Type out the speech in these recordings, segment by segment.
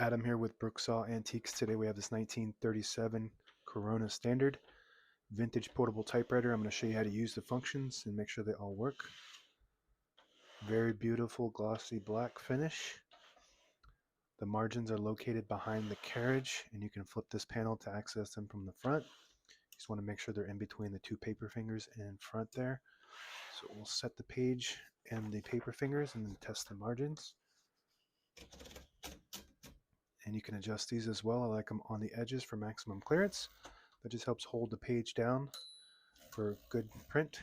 Adam here with Brooksaw Antiques. Today we have this 1937 Corona Standard vintage portable typewriter. I'm going to show you how to use the functions and make sure they all work. Very beautiful glossy black finish. The margins are located behind the carriage and you can flip this panel to access them from the front. You just want to make sure they're in between the two paper fingers in front there. So we'll set the page and the paper fingers and then test the margins. And you can adjust these as well. I like them on the edges for maximum clearance. That just helps hold the page down for good print.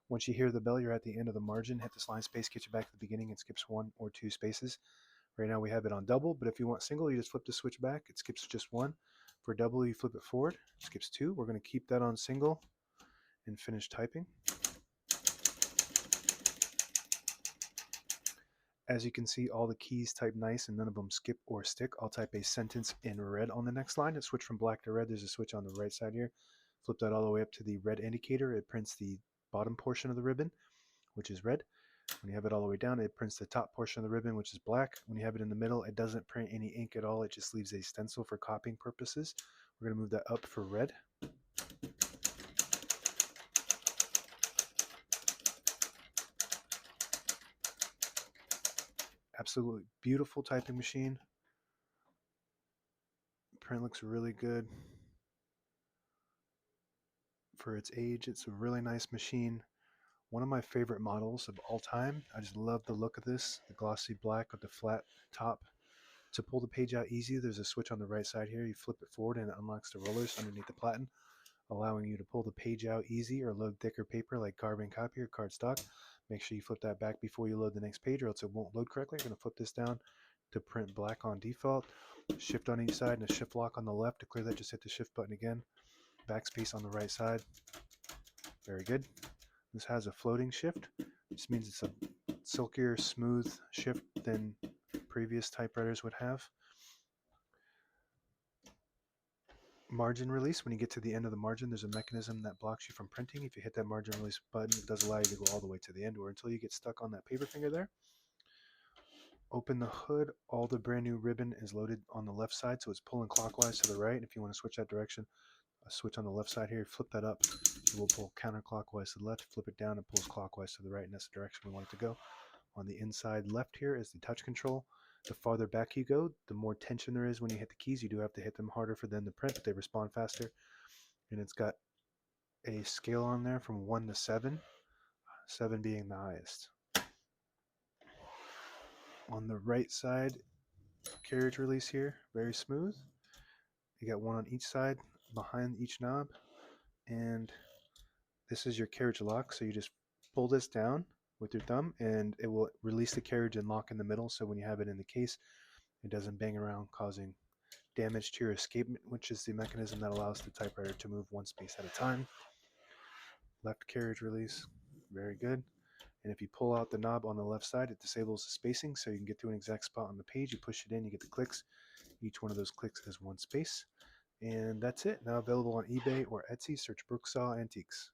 Once you hear the bell, you're at the end of the margin. Hit this line space, get you back to the beginning. It skips 1 or 2 spaces. Right now we have it on double, but if you want single, you just flip the switch back. It skips just 1. For double, you flip it forward. It skips 2. We're going to keep that on single and finish typing. As you can see, all the keys type nice and none of them skip or stick. I'll type a sentence in red on the next line and switch from black to red. There's a switch on the right side here. Flip that all the way up to the red indicator. It prints the bottom portion of the ribbon, which is red. When you have it all the way down, it prints the top portion of the ribbon, which is black. When you have it in the middle, it doesn't print any ink at all. It just leaves a stencil for copying purposes. We're going to move that up for red. Absolutely beautiful typing machine. Print looks really good for its age. It's a really nice machine. One of my favorite models of all time. I just love the look of this, the glossy black with the flat top. To pull the page out easy, there's a switch on the right side here. You flip it forward and it unlocks the rollers underneath the platen, allowing you to pull the page out easy or load thicker paper like carbon copy or cardstock. Make sure you flip that back before you load the next page or else it won't load correctly. You're going to flip this down to print black on default. Shift on each side and a shift lock on the left. To clear that, just hit the shift button again. Backspace on the right side. Very good. This has a floating shift. This means it's a silkier, smooth shift than previous typewriters would have. Margin release. When you get to the end of the margin, there's a mechanism that blocks you from printing. If you hit that margin release button, it does allow you to go all the way to the end or until you get stuck on that paper finger there. Open the hood. All the brand new ribbon is loaded on the left side, so it's pulling clockwise to the right. If you want to switch that direction, a switch on the left side here, flip that up, it will pull counterclockwise to the left. Flip it down, it pulls clockwise to the right, and that's the direction we want it to go. On the inside left here is the touch control. The farther back you go, the more tension there is when you hit the keys. You do have to hit them harder for them to print, but they respond faster. And it's got a scale on there from 1 to 7, 7 being the highest. On the right side, carriage release here, very smooth. You got one on each side behind each knob, and this is your carriage lock. So you just pull this down with your thumb and it will release the carriage and lock in the middle, so when you have it in the case it doesn't bang around causing damage to your escapement, which is the mechanism that allows the typewriter to move one space at a time. Left carriage release, very good. And if you pull out the knob on the left side, it disables the spacing, so you can get to an exact spot on the page. You push it in, you get the clicks. Each one of those clicks is one space. And that's it. Now available on eBay or Etsy. Search Brooksaw Antiques.